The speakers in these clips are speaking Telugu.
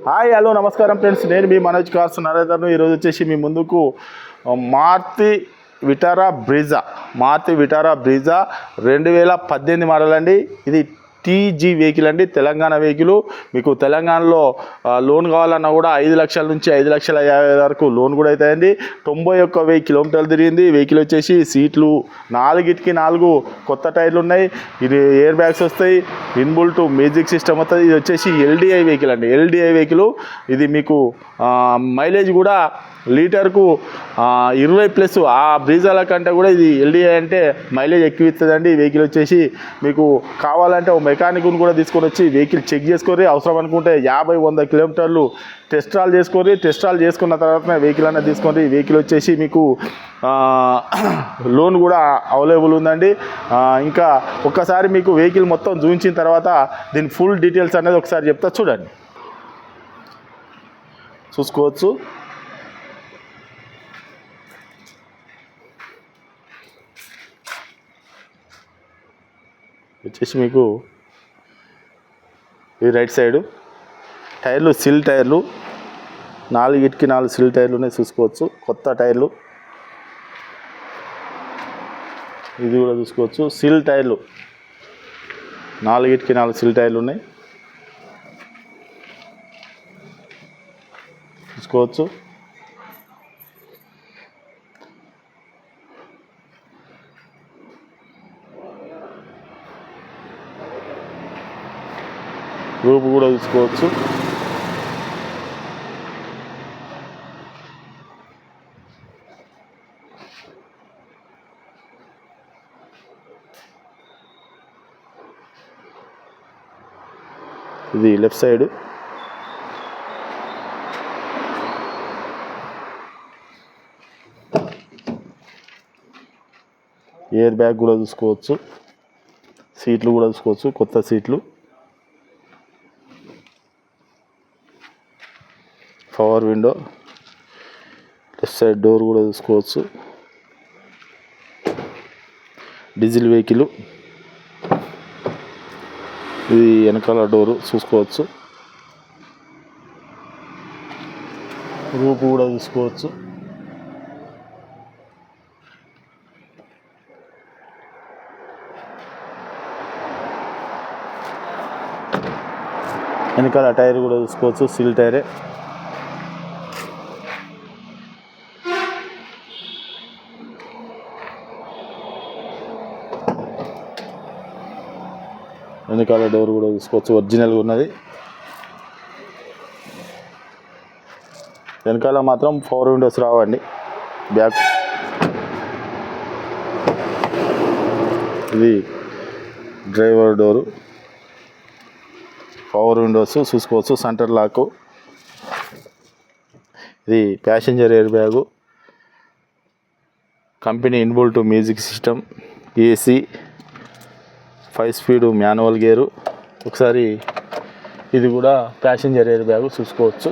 హాయ్ హలో నమస్కారం ఫ్రెండ్స్, నేను మీ మనోజ్ కార్స్ నరేందర్ను. ఈరోజు వచ్చేసి మీ ముందుకు మారుతి విటారా బ్రీజా 2018 మోడల్ అండి. ఇది టీజీ వెహికల్ అండి, తెలంగాణ వెహికల్. మీకు తెలంగాణలో లోన్ కావాలన్నా కూడా 5 లక్షల నుంచి 5,50,000 వరకు లోన్ కూడా అవుతాయండి. 91,000 కిలోమీటర్లు తిరిగింది. వెహికల్ వచ్చేసి సీట్లు 4 కొత్త టైర్లు ఉన్నాయి. ఇది ఎయిర్ బ్యాగ్స్ వస్తాయి, ఇన్బుల్ట్ మ్యూజిక్ సిస్టమ్ వస్తుంది. ఇది వచ్చేసి ఎల్డిఐ వెహికల్ అండి, ఎల్డిఐ వెహికల్. ఇది మీకు మైలేజ్ కూడా లీటర్కు 20+. ఆ బ్రీజాల కంటే కూడా ఇది ఎల్డిఐ అంటే మైలేజ్ ఎక్కువ ఇస్తుందండి. ఈ వెహికల్ వచ్చేసి మీకు కావాలంటే ఒక మెకానిక్ను కూడా తీసుకొని వచ్చి వెహికల్ చెక్ చేసుకొని, అవసరం అనుకుంటే 50-100 కిలోమీటర్లు టెస్ట్ ట్రాల్ చేసుకొని, టెస్ట్ ట్రాల్ చేసుకున్న తర్వాత వెహికల్ అనేది తీసుకోండి. ఈ వెహికల్ వచ్చేసి మీకు లోన్ కూడా అవైలబుల్ ఉందండి. ఇంకా ఒక్కసారి మీకు వెహికల్ మొత్తం చూపించిన తర్వాత దీని ఫుల్ డీటెయిల్స్ అనేది ఒకసారి చెప్తా, చూడండి, చూసుకోవచ్చు. వచ్చేసి మీకు ఈ రైట్ సైడు టైర్లు సిల్ టైర్లు, 4 సిల్ టైర్లు ఉన్నాయి, చూసుకోవచ్చు. కొత్త టైర్లు, ఇది కూడా చూసుకోవచ్చు. సిల్ టైర్లు 4 సిల్ టైర్లు ఉన్నాయి, చూసుకోవచ్చు. రూపు కూడా చూసుకోవచ్చు. ఇది లెఫ్ట్ సైడ్, ఎయిర్ బ్యాగ్ కూడా చూసుకోవచ్చు. సీట్లు కూడా చూసుకోవచ్చు, కొత్త సీట్లు. Power window, left side door కూడా చూసుకోవచ్చు. Diesel vehicle. ఇది వెనకాల డోరు చూసుకోవచ్చు. రూపు కూడా చూసుకోవచ్చు. వెనకాల టైర్ కూడా చూసుకోవచ్చు, సిల్ టైరే. వెనకాల డోర్ కూడా చూసుకోవచ్చు, ఒరిజినల్గా ఉన్నది. వెనకాల మాత్రం పవర్ విండోస్ రావండి. బ్యాక్ ఇది డ్రైవర్ డోరు, పవర్ విండోస్ చూసుకోవచ్చు. సెంటర్ లాక్, ఇది passenger air bag, company inbuilt music system, AC, 5 speed manual gear. ఒకసారి ఇది కూడా ప్యాసింజర్ ఎయిర్ బ్యాగు చూసుకోవచ్చు.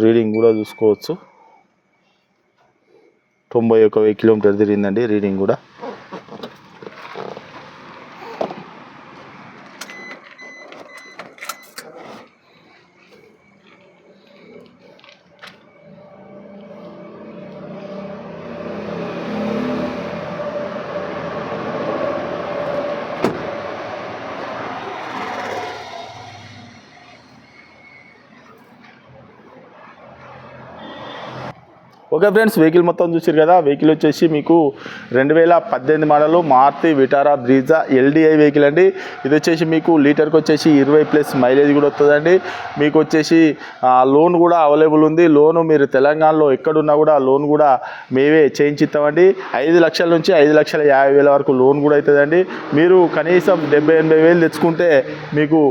రీడింగ్ కూడా చూసుకోవచ్చు. 91,000 కిలోమీటర్ తిరిగిందండి రీడింగ్ కూడా. ఓకే ఫ్రెండ్స్, వెహికల్ మొత్తం చూసారు కదా. వెహికల్ వచ్చేసి మీకు 2018 model Maruti Vitara Brezza LDI vehicle అండి. ఇది వచ్చేసి మీకు లీటర్కి వచ్చేసి 20+ మైలేజ్ కూడా వస్తుందండి. మీకు వచ్చేసి లోన్ కూడా అవైలబుల్ ఉంది. లోను మీరు తెలంగాణలో ఎక్కడున్నా కూడా లోన్ కూడా మేమే చేయించిస్తామండి. 5 లక్షల నుంచి 5,50,000 వరకు లోన్ కూడా అవుతుందండి. మీరు కనీసం 70-80 తెచ్చుకుంటే మీకు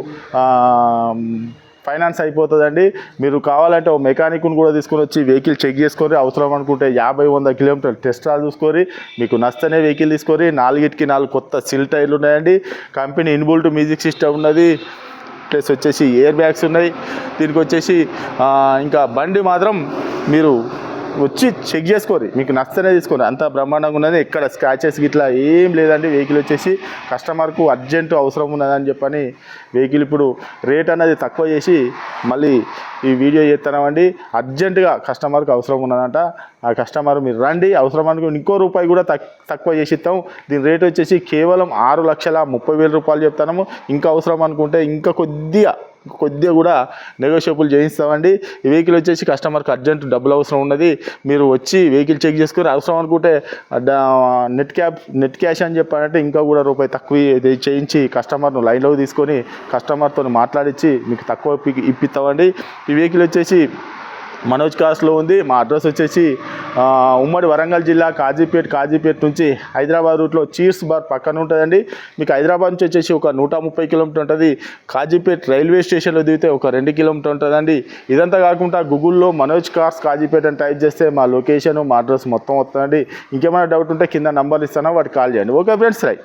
ఫైనాన్స్ అయిపోతుందండి. మీరు కావాలంటే ఒక మెకానిక్ను కూడా తీసుకొని వచ్చి వెహికల్ చెక్ చేసుకొని, అవసరం అనుకుంటే 50-100 కిలోమీటర్లు టెస్ట్ ట్రాల్ చూసుకొని, మీకు నచ్చనే వెహికల్ తీసుకొని. 4 కొత్త సిల్ టైర్లు ఉన్నాయండి. కంపెనీ ఇన్బుల్ట్ మ్యూజిక్ సిస్టమ్ ఉన్నది, ప్లస్ వచ్చేసి ఎయిర్ బ్యాగ్స్ ఉన్నాయి. దీనికి వచ్చేసి ఇంకా బండి మాత్రం మీరు వచ్చి చెక్ చేసుకోరు, మీకు నచ్చనే తీసుకోరు, అంత బ్రహ్మాండంగా ఉన్నది. ఎక్కడ స్క్రాచెస్ గిట్లా ఏం లేదండి. వెహికల్ వచ్చేసి కస్టమర్కు అర్జెంటు అవసరం ఉన్నదని చెప్పని వెహికల్ ఇప్పుడు రేట్ అనేది తక్కువ చేసి మళ్ళీ ఈ వీడియో చేస్తున్నామండి. అర్జెంటుగా కస్టమర్కి అవసరం ఉన్నదంట. ఆ కస్టమర్ మీరు రండి, అవసరం అనుకో ఇంకో రూపాయి కూడా తక్కువ చేసి ఇస్తాం. దీని రేట్ వచ్చేసి కేవలం 6,30,000 రూపాయలు చెప్తున్నాము. ఇంకా అవసరం అనుకుంటే ఇంకా కొద్దిగా కూడా నెగోషియబుల్ చేయిస్తామండి. ఈ వెహికల్ వచ్చేసి కస్టమర్కి అర్జెంట్ డబ్బులు అవసరం ఉన్నది. మీరు వచ్చి వెహికల్ చెక్ చేసుకుని అవసరం అనుకుంటే నెట్ క్యాష్ అని చెప్పారంటే ఇంకా కూడా రూపాయి తక్కువ చేయించి కస్టమర్ను లైన్లోకి తీసుకొని కస్టమర్తో మాట్లాడించి మీకు తక్కువ ఇప్పిస్తామండి. ఈ వెహికల్ వచ్చేసి మనోజ్ కార్స్లో ఉంది. మా అడ్రస్ వచ్చేసి ఉమ్మడి వరంగల్ జిల్లా కాజీపేట్ నుంచి హైదరాబాద్ రూట్లో చీర్స్ బార్ పక్కన ఉంటుందండి. మీకు హైదరాబాద్ నుంచి వచ్చేసి ఒక 130 కిలోమీటర్ ఉంటుంది. కాజీపేట్ రైల్వే స్టేషన్లో దిగితే ఒక 2 కిలోమీటర్ ఉంటుందండి. ఇదంతా కాకుండా గూగుల్లో మనోజ్ కార్స్ కాజీపేట్ అని టైప్ చేస్తే మా లొకేషన్, మా అడ్రస్ మొత్తం వస్తుందండి. ఇంకేమైనా డౌట్ ఉంటే కింద నంబర్ ఇస్తాను, వాటికి కాల్ చేయండి. Okay friends, right.